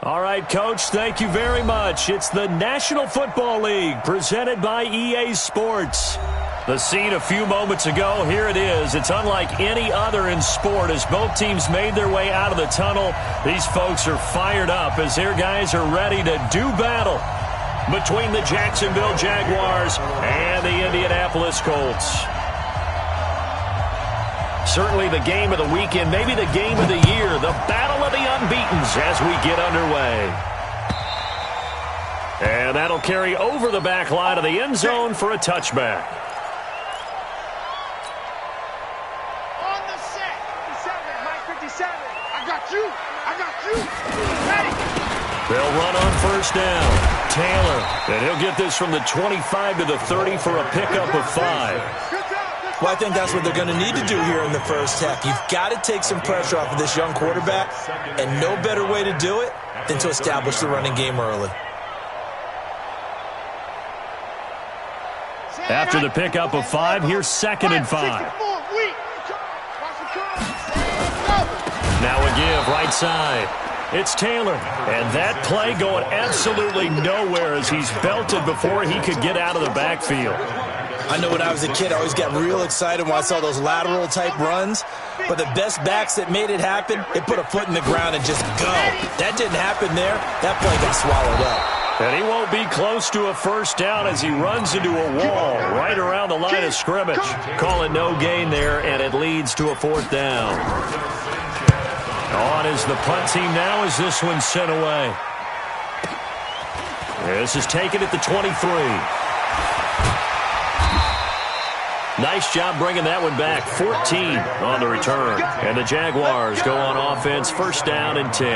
All right, Coach, thank you very much. It's the National Football League presented by EA Sports. The scene a few moments ago, here it is. It's unlike any other in sport as both teams made their way out of the tunnel. These folks are fired up as their guys are ready to do battle between the Jacksonville Jaguars and the Indianapolis Colts. Certainly the game of the weekend, maybe the game of the year, the battle of the unbeatens as we get underway. And that'll carry over the back line of the end zone for a touchback. On the set. 57, Mike 57. I got you. Ready. They'll run on first down. Taylor, and he'll get this from the 25 to the 30 for a pickup of 5. Well, I think that's what they're going to need to do here in the first half. You've got to take some pressure off of this young quarterback, and no better way to do it than to establish the running game early. After the pickup of 5, here's 2nd and 5. Now a give right side. It's Taylor, and that play going absolutely nowhere as he's belted before he could get out of the backfield. I know when I was a kid, I always got real excited when I saw those lateral-type runs. But the best backs that made it happen, they put a foot in the ground and just go. That didn't happen there. That play got swallowed up. And he won't be close to a first down as he runs into a wall right around the line of scrimmage. Calling no gain there, and it leads to a 4th down. On is the punt team now as this one's sent away. This is taken at the 23. Nice job bringing that one back. 14 on the return. And the Jaguars go on offense, first down and 10.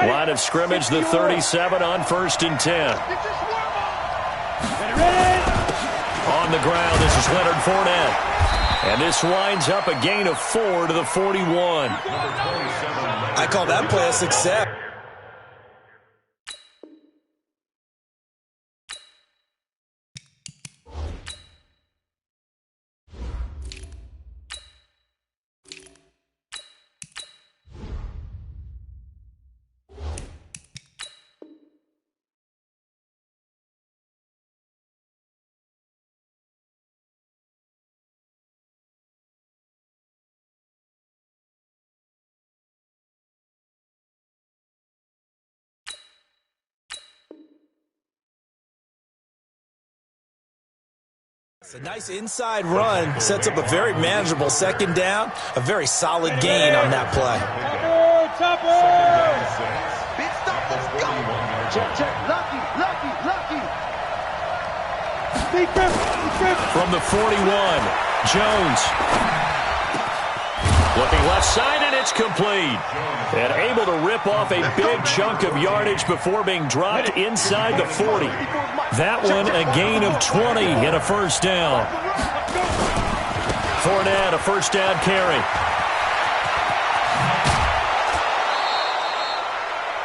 Line of scrimmage, the 37 on 1st and 10. On the ground, this is Leonard Fournette. And this winds up a gain of 4 to the 41. I call that play a success. It's a nice inside run, sets up a very manageable 2nd down, a very solid gain on that play. Big stop, let's go. Check. Lucky. From the 41, Jones. Looking left side, and it's complete. And able to rip off a big chunk of yardage before being dropped inside the 40. That one a gain of 20 and a first down. Fournette, a first down carry.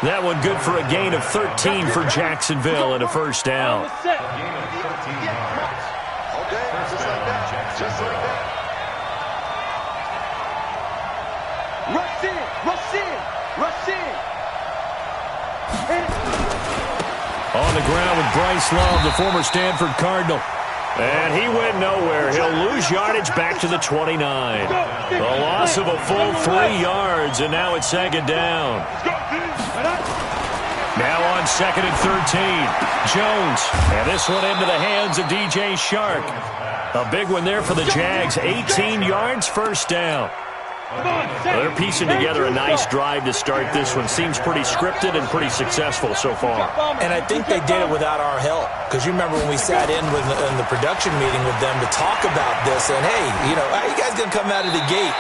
That one good for a gain of 13 for Jacksonville and a first down. Just like that. Rush in. On the ground with Bryce Love, the former Stanford Cardinal. And he went nowhere. He'll lose yardage back to the 29. The loss of a full 3 yards, and now it's 2nd down. Now on 2nd and 13. Jones. And this one into the hands of DJ Shark. A big one there for the Jags. 18 yards, first down. They're piecing together a nice drive to start this one. Seems pretty scripted and pretty successful so far. And I think they did it without our help. Because you remember when we sat in the production meeting with them to talk about this. And, hey, how you guys going to come out of the gate?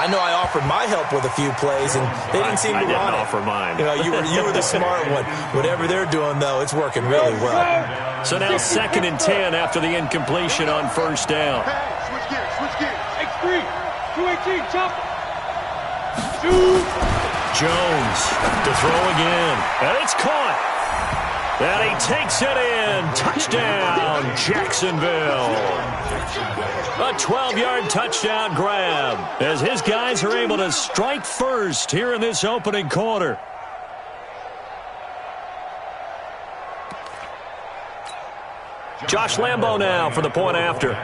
I know I offered my help with a few plays, and they didn't seem to want it. I didn't offer mine. You were the smart one. Whatever they're doing, though, it's working really well. So now 2nd and 10 after the incompletion on first down. Switch gears. X3, 218, jump. Jones to throw again. And it's caught. And he takes it in. Touchdown, Jacksonville. A 12-yard touchdown grab as his guys are able to strike first here in this opening quarter. Josh Lambo now for the point after.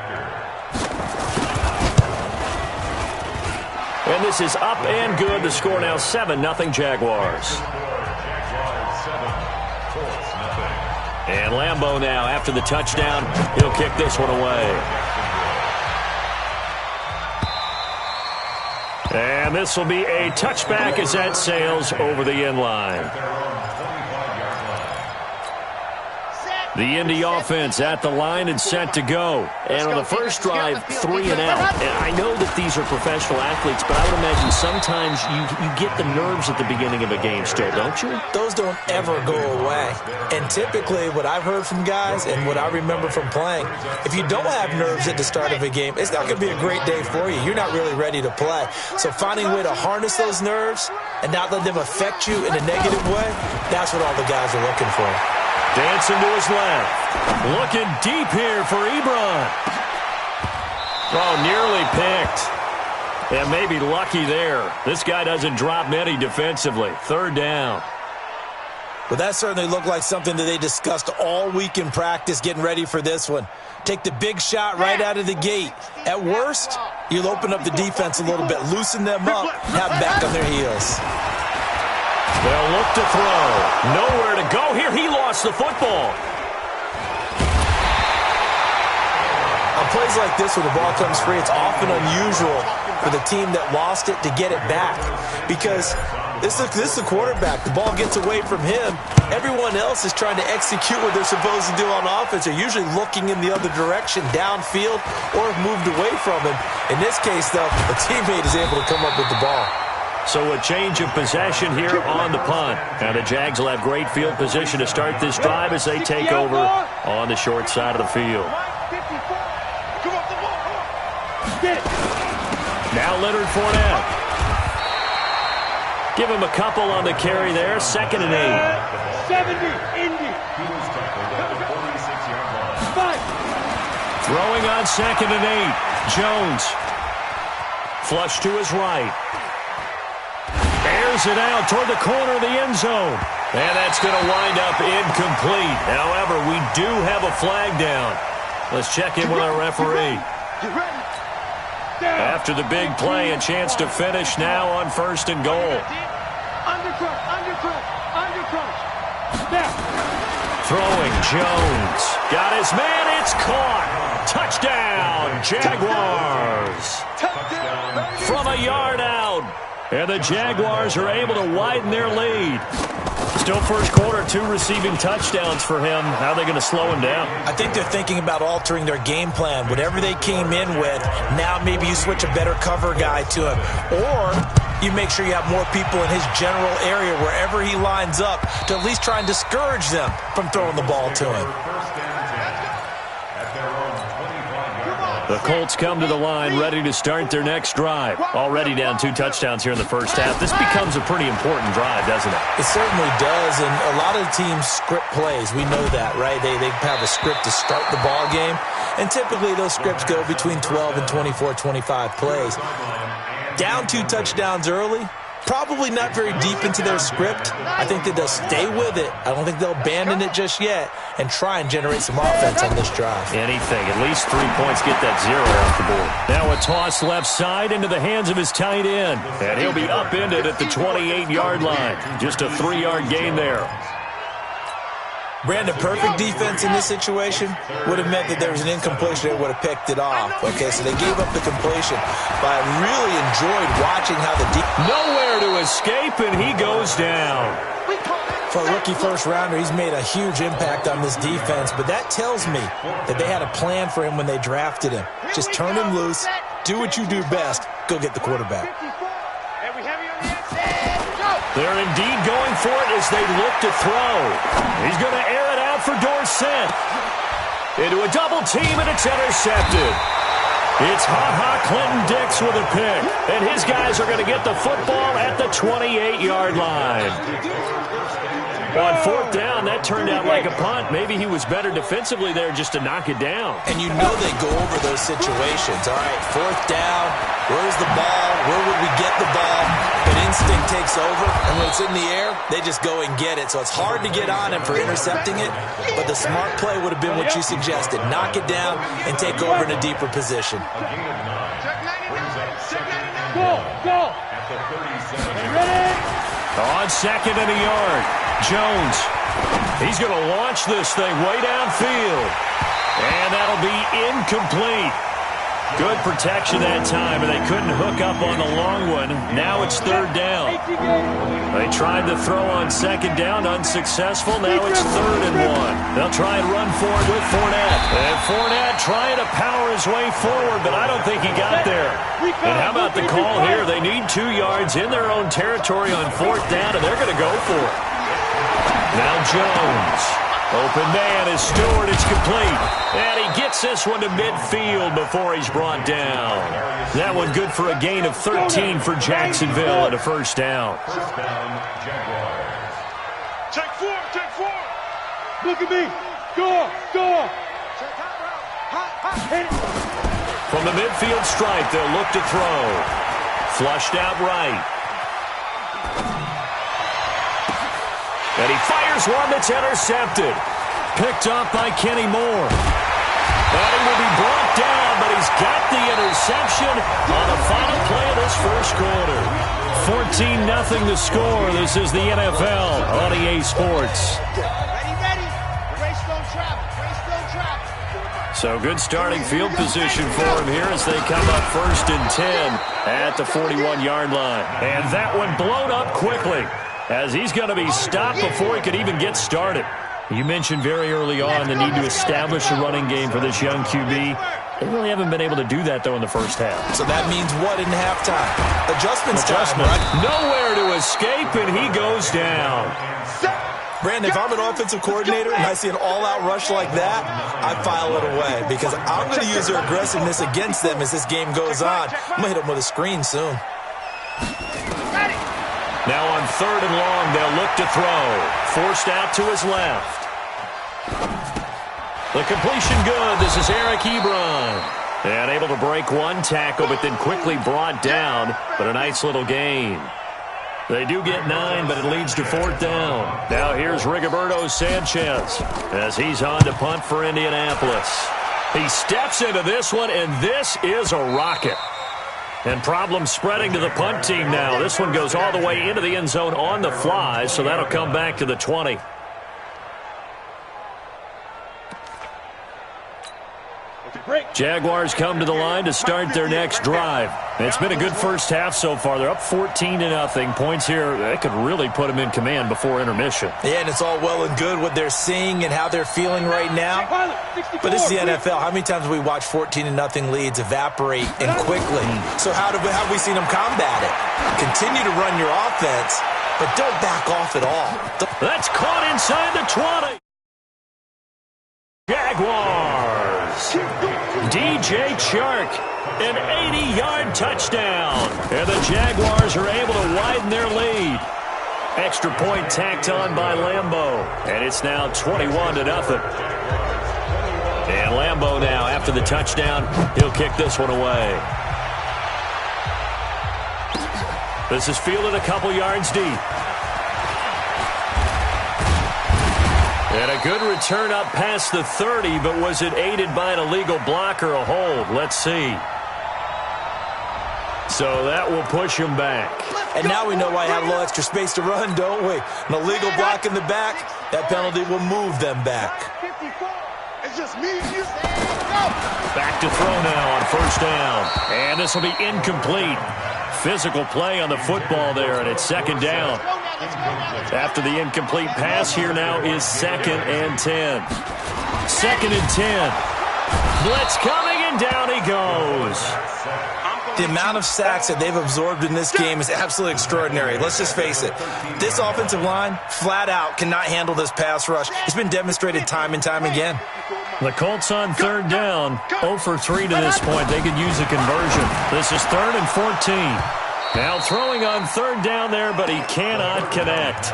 And this is up and good. The score now 7-0 Jaguars. And Lambo now, after the touchdown, he'll kick this one away. And this will be a touchback as that sails over the end line. The Indy offense at the line and set to go. And on the first drive, 3 and out. And I know that these are professional athletes, but I would imagine sometimes you get the nerves at the beginning of a game still, don't you? Those don't ever go away. And typically what I've heard from guys and what I remember from playing, if you don't have nerves at the start of a game, it's not going to be a great day for you. You're not really ready to play. So finding a way to harness those nerves and not let them affect you in a negative way, that's what all the guys are looking for. Dancing to his left. Looking deep here for Ebron. Oh, nearly picked. And maybe lucky there. This guy doesn't drop many defensively. Third down. Well, that certainly looked like something that they discussed all week in practice getting ready for this one. Take the big shot right out of the gate. At worst, you'll open up the defense a little bit, loosen them up, have them back on their heels. They'll look to throw. Nowhere to go here. He lost the football. On plays like this where the ball comes free, it's often unusual for the team that lost it to get it back. Because this is the quarterback. The ball gets away from him. Everyone else is trying to execute what they're supposed to do on offense. They're usually looking in the other direction, downfield, or have moved away from him. In this case, though, a teammate is able to come up with the ball. So a change of possession here on the punt. Now the Jags will have great field position to start this drive as they take over on the short side of the field. Now Leonard Fournette. Give him a couple on the carry there. 2nd and 8. 70, Indy. Throwing on 2nd and 8. Jones. Flush to his right. Airs it out toward the corner of the end zone. And that's going to wind up incomplete. However, we do have a flag down. Let's check in with our referee. After the big play, a chance to finish now on 1st and goal. Throwing Jones. Got his man. It's caught. Touchdown, Jaguars. From a yard out. And the Jaguars are able to widen their lead. Still first quarter, 2 receiving touchdowns for him. How are they going to slow him down? I think they're thinking about altering their game plan. Whatever they came in with, now maybe you switch a better cover guy to him. Or you make sure you have more people in his general area wherever he lines up to at least try and discourage them from throwing the ball to him. The Colts come to the line ready to start their next drive. Already down 2 touchdowns here in the first half. This becomes a pretty important drive, doesn't it? It certainly does, and a lot of teams script plays. We know that, right? They have a script to start the ball game, and typically those scripts go between 12 and 24, 25 plays. Down 2 touchdowns early, probably not very deep into their script. I think that they'll stay with it. I don't think they'll abandon it just yet and try and generate some offense on this drive. Anything. At least 3 points. Get that 0 off the board. Now a toss left side into the hands of his tight end. And he'll be upended at the 28-yard line. Just a 3-yard gain there. Brandon, perfect defense in this situation would have meant that there was an incompletion. They would have picked it off. Okay, so they gave up the completion. But I really enjoyed watching how the nowhere to escape, and he goes down. For a rookie first-rounder, he's made a huge impact on this defense. But that tells me that they had a plan for him when they drafted him. Just turn him loose, do what you do best, go get the quarterback. They're indeed going for it as they look to throw. He's going to air it out for Dorsett. Into a double team, and it's intercepted. It's Ha-Ha Clinton Dix with a pick. And his guys are going to get the football at the 28-yard line. On fourth down, that turned out like a punt. Maybe he was better defensively there just to knock it down. And you know they go over those situations. All right, fourth down, where's the ball? Where would we get the ball? But instinct takes over, and when it's in the air, they just go and get it. So it's hard to get on him for intercepting it, but the smart play would have been what you suggested. Knock it down and take over in a deeper position. Go. Ready? On second and a yard, Jones. He's going to launch this thing way downfield. And that'll be incomplete. Good protection that time, and they couldn't hook up on the long one. Now it's third down. They tried to throw on second down, unsuccessful. Now it's 3rd and 1. They'll try and run forward with Fournette. And Fournette trying to power his way forward, but I don't think he got there. And how about the call here? They need 2 yards in their own territory on fourth down, and they're going to go for it. Now Jones. Open man is Stewart. It's complete. And he gets this one to midfield before he's brought down. That one good for a gain of 13 for Jacksonville and a first down. Check four. Look at me. Go. From the midfield stripe, they'll look to throw. Flushed out right. And he fires one that's intercepted. Picked up by Kenny Moore. And he will be brought down, but he's got the interception on the final play of this first quarter. 14-0 the score. This is the NFL on EA Sports. Ready. Race don't travel. So good starting field position for him here as they come up 1st and 10 at the 41-yard line. And that one blown up quickly, as he's going to be stopped before he could even get started. You mentioned very early on the need to establish a running game for this young QB. They really haven't been able to do that, though, in the first half. So that means what in halftime? Adjustment. Right? Nowhere to escape, and he goes down. Brandon, if I'm an offensive coordinator and I see an all-out rush like that, I file it away because I'm going to use their aggressiveness against them as this game goes on. I'm going to hit them with a screen soon. Now on 3rd and long, they'll look to throw. Forced out to his left. The completion good. This is Eric Ebron. And able to break one tackle, but then quickly brought down. But a nice little gain. They do get 9, but it leads to 4th down. Now here's Rigoberto Sanchez as he's on to punt for Indianapolis. He steps into this one, and this is a rocket. And problems spreading to the punt team now. This one goes all the way into the end zone on the fly, so that'll come back to the 20. Jaguars come to the line to start their next drive. It's been a good first half so far. They're up 14-0. Points here, that could really put them in command before intermission. Yeah, and it's all well and good what they're seeing and how they're feeling right now. But it's the NFL. How many times have we watched 14-0 leads evaporate and quickly? So how have we seen them combat it? Continue to run your offense, but don't back off at all. That's caught inside the 20. Jaguars. DJ Chark, an 80-yard touchdown. And the Jaguars are able to widen their lead. Extra point tacked on by Lambeau. And it's now 21-0. And Lambeau now, after the touchdown, he'll kick this one away. This is fielded a couple yards deep. And a good return up past the 30, but was it aided by an illegal block or a hold? Let's see. So that will push him back. And now we know why I have a little extra space to run, don't we? An illegal block in the back, that penalty will move them back. 54. It's just me and you. Back to throw now on 1st down. And this will be incomplete. Physical play on the football there, and it's 2nd down. After the incomplete pass, here now is 2nd and 10. 2nd and 10. Blitz coming, and down he goes. The amount of sacks that they've absorbed in this game is absolutely extraordinary. Let's just face it. This offensive line, flat out, cannot handle this pass rush. It's been demonstrated time and time again. The Colts on 3rd down. 0 for 3 to this point. They could use a conversion. This is 3rd and 14. Now throwing on 3rd down there, but he cannot connect.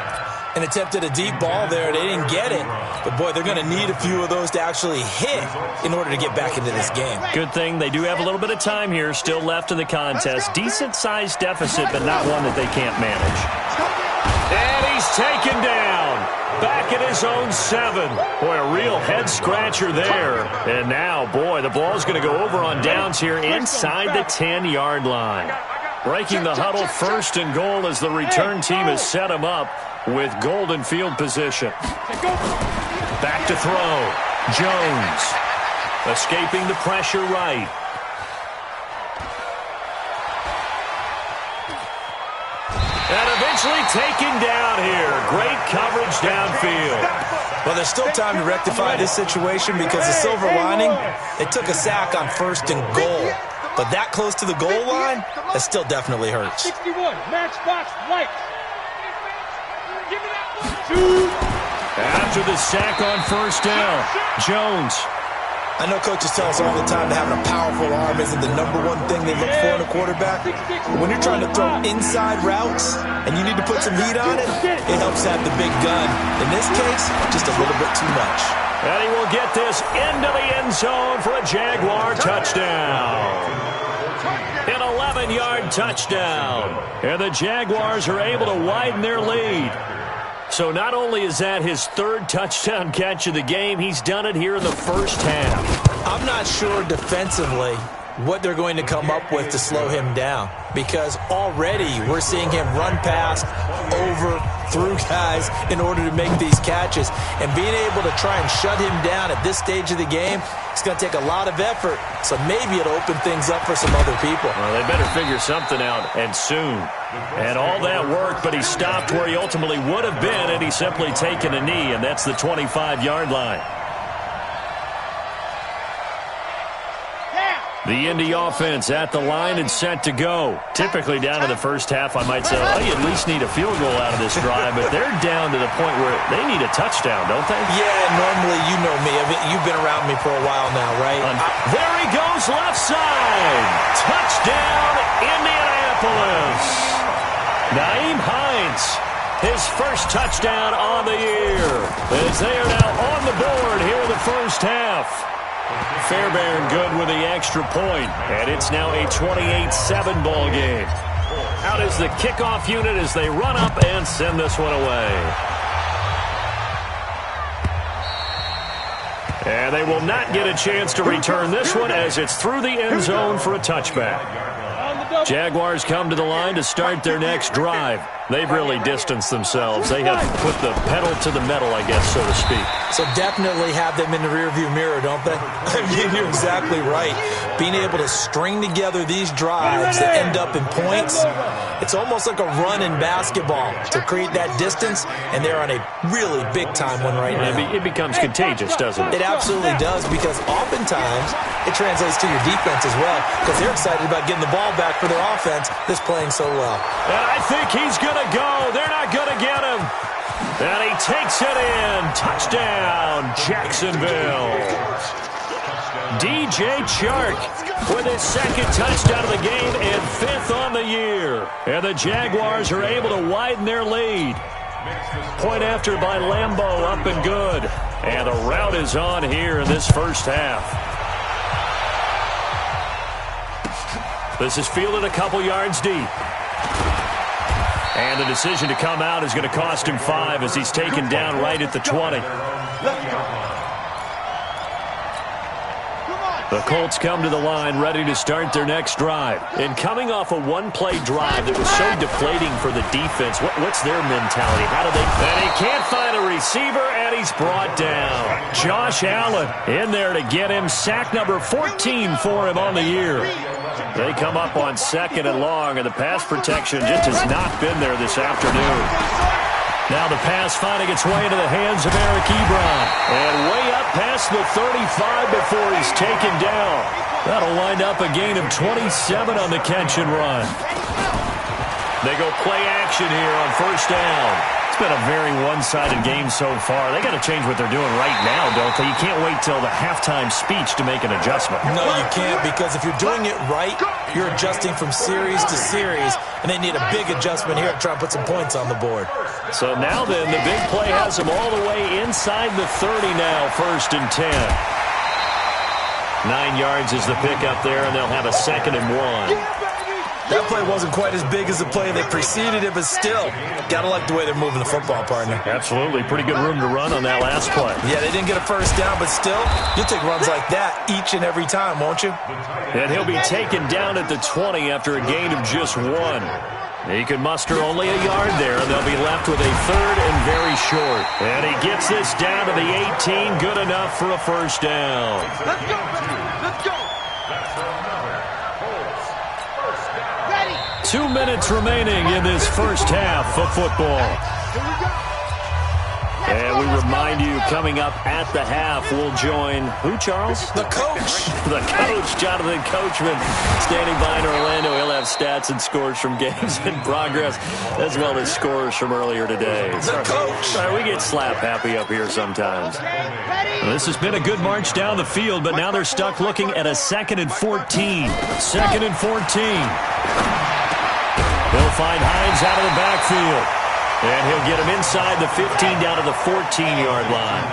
and attempted a deep ball there. They didn't get it. But, boy, they're going to need a few of those to actually hit in order to get back into this game. Good thing they do have a little bit of time here still left in the contest. Decent-sized deficit, but not one that they can't manage. And he's taken down. Back at his own 7. Boy, a real head-scratcher there. And now, boy, the ball's going to go over on downs here inside the 10-yard line. Breaking the huddle, 1st and goal as the return team has set him up with golden field position. Back to throw. Jones escaping the pressure right. And eventually taken down here. Great coverage downfield. Well, there's still time to rectify this situation because the silver lining, they took a sack on 1st and goal. But that close to the goal line, that still definitely hurts. 61, matchbox light. After the sack on 1st down, Jones. I know coaches tell us all the time that having a powerful arm isn't the #1 thing they look for in a quarterback. But when you're trying to throw inside routes and you need to put some heat on it, it helps have the big gun. In this case, just a little bit too much. And he will get this into the end zone for a Jaguar touchdown. An 11-yard touchdown. And the Jaguars are able to widen their lead. So not only is that his 3rd touchdown catch of the game, he's done it here in the first half. I'm not sure defensively what they're going to come up with to slow him down, because already we're seeing him run past, over, through guys in order to make these catches. And being able to try and shut him down at this stage of the game, it's going to take a lot of effort. So maybe it'll open things up for some other people. Well, they better figure something out, and soon. And all that work, but he stopped where he ultimately would have been, and he's simply taken a knee, and that's the 25-yard line. The Indy offense at the line and set to go. Typically down to the first half, I might say, well, you at least need a field goal out of this drive, but they're down to the point where they need a touchdown, don't they? Yeah, normally you know me. You've been around me for a while now, right? There he goes, left side. Touchdown, Indianapolis. Naeem Hines, his first touchdown on the year. As they are now on the board here in the first half. Fairbairn good with the extra point, and it's now a 28-7 ball game. Out is the kickoff unit as they run up and send this one away. And they will not get a chance to return this one as it's through the end zone for a touchback. Jaguars come to the line to start their next drive. They've really distanced themselves. They have put the pedal to the metal, I guess, so to speak. So definitely have them in the rearview mirror, don't they? I mean, you're exactly right. Being able to string together these drives that end up in points, it's almost like a run in basketball to create that distance, and they're on a really big-time one right now. It becomes contagious, doesn't it? It absolutely does, because oftentimes it translates to your defense as well, because they're excited about getting the ball back for their offense that's playing so well. And I think he's going to go. They're not going to get him. And he takes it in. Touchdown, Jacksonville. DJ Chark with his 2nd touchdown of the game and 5th on the year. And the Jaguars are able to widen their lead. Point after by Lambeau, up and good. And the route is on here in this first half. This is fielded a couple yards deep. And the decision to come out is going to cost him 5 as he's taken down right at the 20. The Colts come to the line ready to start their next drive. And coming off a one-play drive that was so deflating for the defense, what's their mentality? How do they... And he can't find a receiver, and he's brought down. Josh Allen in there to get him. Sack number 14 for him on the year. They come up on 2nd and long, and the pass protection just has not been there this afternoon. Now the pass finding its way into the hands of Eric Ebron. And way up past the 35 before he's taken down. That'll wind up a gain of 27 on the catch and run. They go play action here on 1st down. It's been a very one-sided game so far. They got to change what they're doing right now, don't they? You can't wait till the halftime speech to make an adjustment. No, you can't, because if you're doing it right, you're adjusting from series to series, and they need a big adjustment here to try and put some points on the board. So now then, the big play has them all the way inside the 30 now, 1st and 10. 9 yards is the pickup there, and they'll have a 2nd and 1. That play wasn't quite as big as the play that preceded it, but still, gotta like the way they're moving the football, partner. Absolutely. Pretty good room to run on that last play. Yeah, they didn't get a first down, but still, you'll take runs like that each and every time, won't you? And he'll be taken down at the 20 after a gain of just 1. He can muster only a yard there, and they'll be left with a 3rd and very short. And he gets this down to the 18, good enough for a first down. Let's go. Let's go. 2 minutes remaining in this first half of football. And we remind you, coming up at the half, we'll join who, Charles? The coach. The coach, Jonathan Coachman, standing by in Orlando. He'll have stats and scores from games in progress, as well as scores from earlier today. The coach. Sorry, we get slap happy up here sometimes. Well, this has been a good march down the field, but now they're stuck looking at a 2nd and 14. 2nd and 14. He'll find Hines out of the backfield. And he'll get him inside the 15 down to the 14-yard line.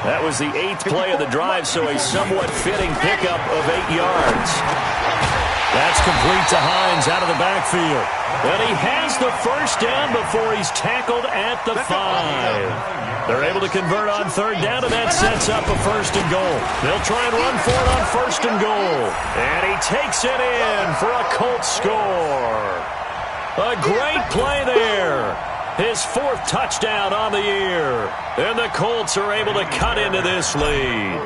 That was the 8th play of the drive, so a somewhat fitting pickup of 8 yards. That's complete to Hines out of the backfield. And he has the first down before he's tackled at the 5. They're able to convert on 3rd down, and that sets up a 1st and goal. They'll try and run for it on 1st and goal. And he takes it in for a Colts score. A great play there. His 4th touchdown on the year. And the Colts are able to cut into this lead.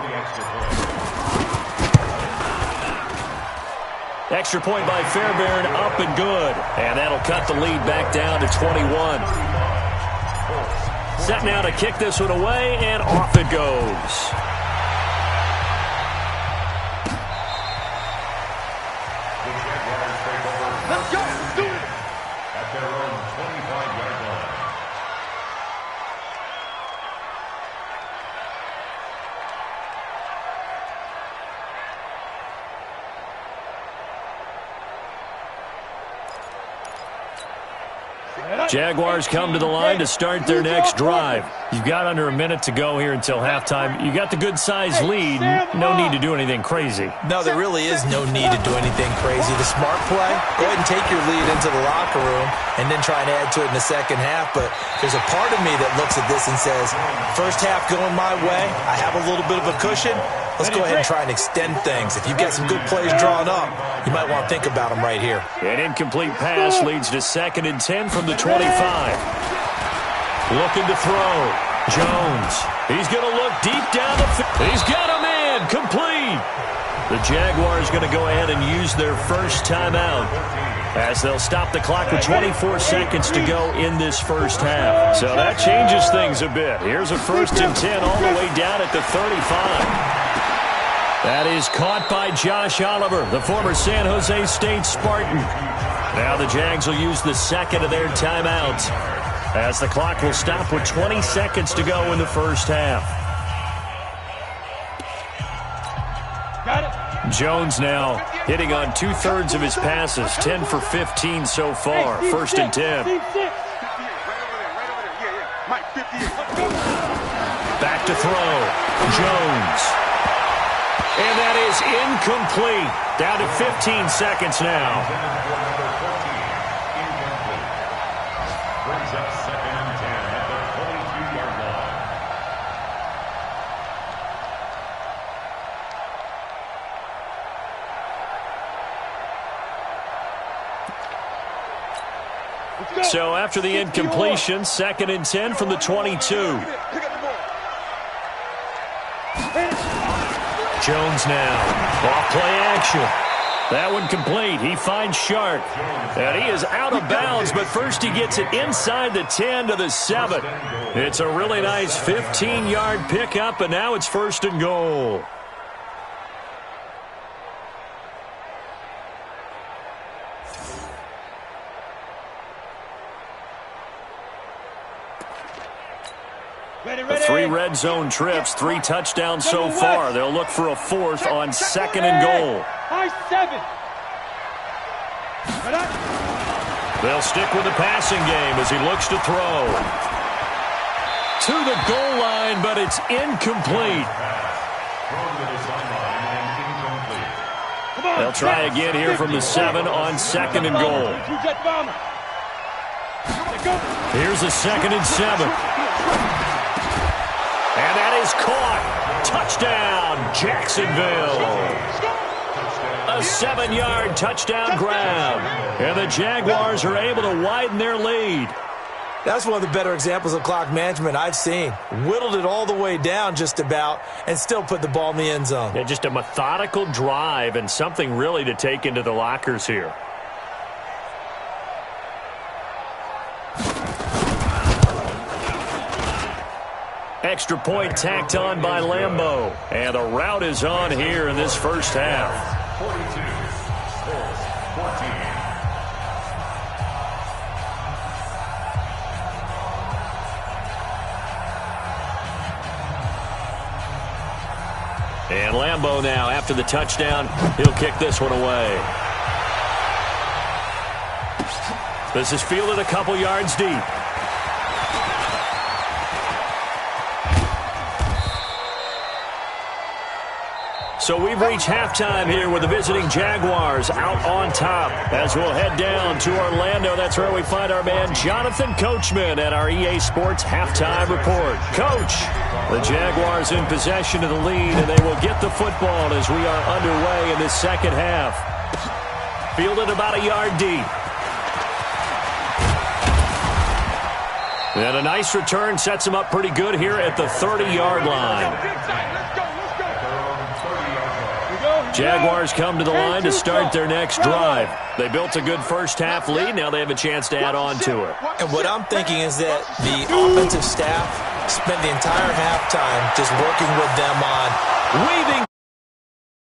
Extra point by Fairbairn, up and good. And that'll cut the lead back down to 21. Set now to kick this one away, and off it goes. Let's go. Do it. At their own 25-yard line. Jaguars come to the line to start their next drive. You've got under a minute to go here until halftime. You got the good-sized lead. No need to do anything crazy. No, there really is no need to do anything crazy. The smart play, go ahead and take your lead into the locker room and then try and add to it in the second half. But there's a part of me that looks at this and says, first half going my way, I have a little bit of a cushion. Let's go ahead and try and extend things. If you've got some good plays drawn up, you might want to think about them right here. An incomplete pass leads to 2nd and 10 from the 25. Looking to throw. Jones. He's going to look deep down the field. He's got him in. Complete. The Jaguars going to go ahead and use their first timeout as they'll stop the clock with 24 seconds to go in this first half. So that changes things a bit. Here's a 1st and 10 all the way down at the 35. That is caught by Josh Oliver, the former San Jose State Spartan. Now the Jags will use the 2nd of their timeouts as the clock will stop with 20 seconds to go in the first half. Got it. Jones now hitting on 2/3 of his passes, 10 for 15 so far. 1st and 10. Back to throw. Jones. And that is incomplete. Down to 15 seconds now. Brings up 2nd and 10 at the 22-yard line. So after the incompletion, 2nd and 10 from the 22. Jones now. Off play action. That one complete. He finds Sharp. And he is out of bounds, but first he gets it inside the 10 to the 7. It's a really nice 15-yard pickup, and now it's 1st and goal. The 3 red zone trips, 3 touchdowns so far. They'll look for a 4th on 2nd and goal. High 7. They'll stick with the passing game as he looks to throw. To the goal line, but it's incomplete. They'll try again here from the 7 on 2nd and goal. Here's a 2nd and 7. And that is caught. Touchdown, Jacksonville. A 7-yard touchdown grab. And the Jaguars are able to widen their lead. That's one of the better examples of clock management I've seen. Whittled it all the way down just about and still put the ball in the end zone. Yeah, just a methodical drive and something really to take into the lockers here. Extra point tacked on by Lambeau. And the route is on here in this first half. 42, 14. And Lambeau now, after the touchdown, he'll kick this one away. This is fielded a couple yards deep. So we've reached halftime here with the visiting Jaguars out on top. As we'll head down to Orlando, that's where we find our man Jonathan Coachman at our EA Sports Halftime Report. Coach, the Jaguars in possession of the lead, and they will get the football as we are underway in this second half. Fielded about a yard deep. And a nice return sets them up pretty good here at the 30-yard line. Jaguars come to the line to start their next drive. They built a good first-half lead. Now they have a chance to add on to it. And what I'm thinking is that the offensive staff spent the entire halftime just working with them on weaving